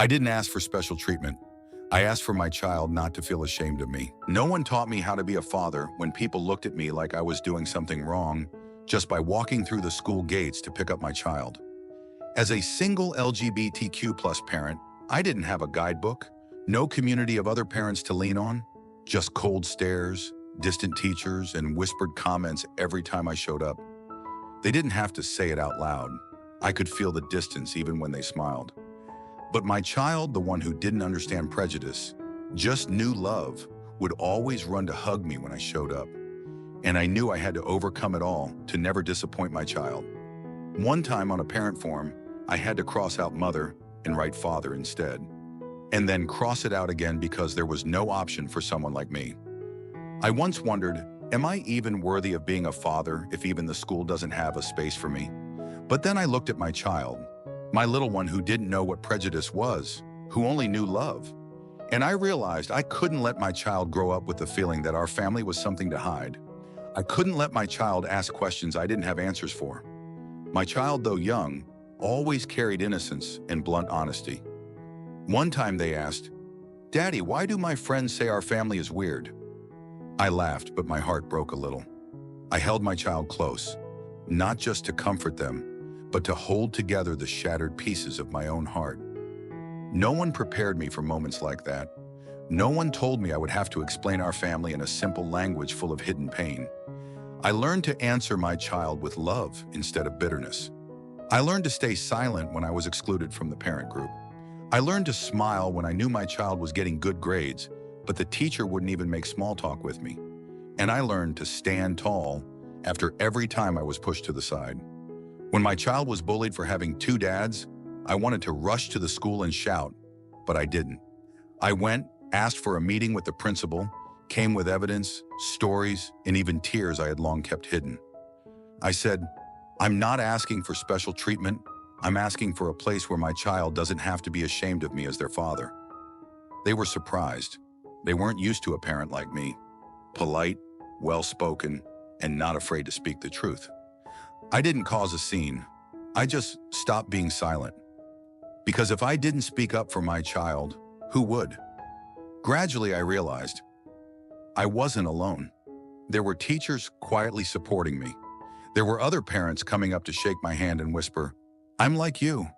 I didn't ask for special treatment. I asked for my child not to feel ashamed of me. No one taught me how to be a father when people looked at me like I was doing something wrong just by walking through the school gates to pick up my child. As a single LGBTQ+ parent, I didn't have a guidebook, no community of other parents to lean on, just cold stares, distant teachers, and whispered comments every time I showed up. They didn't have to say it out loud. I could feel the distance even when they smiled. But my child, the one who didn't understand prejudice, just knew love, would always run to hug me when I showed up. And I knew I had to overcome it all to never disappoint my child. One time on a parent form, I had to cross out mother and write father instead, and then cross it out again because there was no option for someone like me. I once wondered, am I even worthy of being a father if even the school doesn't have a space for me? But then I looked at my child, my little one who didn't know what prejudice was, who only knew love. And I realized I couldn't let my child grow up with the feeling that our family was something to hide. I couldn't let my child ask questions I didn't have answers for. My child, though young, always carried innocence and blunt honesty. One time they asked, "Daddy, why do my friends say our family is weird?" I laughed, but my heart broke a little. I held my child close, not just to comfort them, but to hold together the shattered pieces of my own heart. No one prepared me for moments like that. No one told me I would have to explain our family in a simple language full of hidden pain. I learned to answer my child with love instead of bitterness. I learned to stay silent when I was excluded from the parent group. I learned to smile when I knew my child was getting good grades, but the teacher wouldn't even make small talk with me. And I learned to stand tall after every time I was pushed to the side. When my child was bullied for having two dads, I wanted to rush to the school and shout, but I didn't. I went, asked for a meeting with the principal, came with evidence, stories, and even tears I had long kept hidden. I said, "I'm not asking for special treatment. I'm asking for a place where my child doesn't have to be ashamed of me as their father." They were surprised. They weren't used to a parent like me, polite, well-spoken, and not afraid to speak the truth. I didn't cause a scene. I just stopped being silent. Because if I didn't speak up for my child, who would? Gradually, I realized I wasn't alone. There were teachers quietly supporting me. There were other parents coming up to shake my hand and whisper, "I'm like you."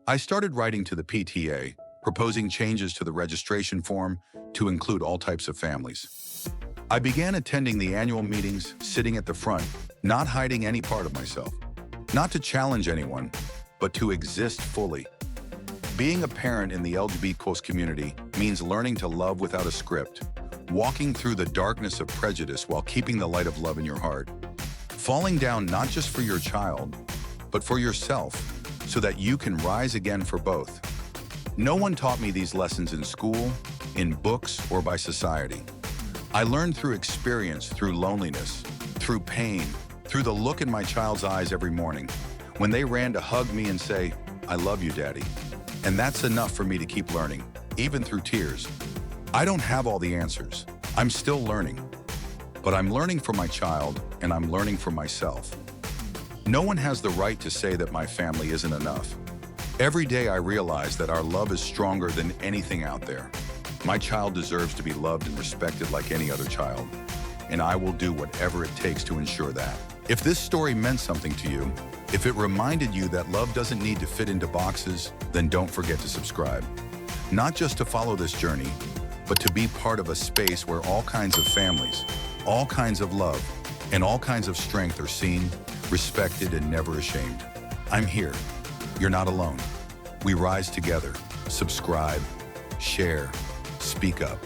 I started writing to the PTA, proposing changes to the registration form to include all types of families. I began attending the annual meetings, sitting at the front, not hiding any part of myself. Not to challenge anyone, but to exist fully. Being a parent in the LGBTQ community means learning to love without a script, walking through the darkness of prejudice while keeping the light of love in your heart, falling down not just for your child, but for yourself, so that you can rise again for both. No one taught me these lessons in school, in books, or by society. I learned through experience, through loneliness, through pain, through the look in my child's eyes every morning, when they ran to hug me and say, "I love you, Daddy." And that's enough for me to keep learning, even through tears. I don't have all the answers. I'm still learning. But I'm learning for my child, and I'm learning for myself. No one has the right to say that my family isn't enough. Every day I realize that our love is stronger than anything out there. My child deserves to be loved and respected like any other child, and I will do whatever it takes to ensure that. If this story meant something to you, if it reminded you that love doesn't need to fit into boxes, then don't forget to subscribe. Not just to follow this journey, but to be part of a space where all kinds of families, all kinds of love, and all kinds of strength are seen, respected, and never ashamed. I'm here. You're not alone. We rise together. Subscribe, share, speak up.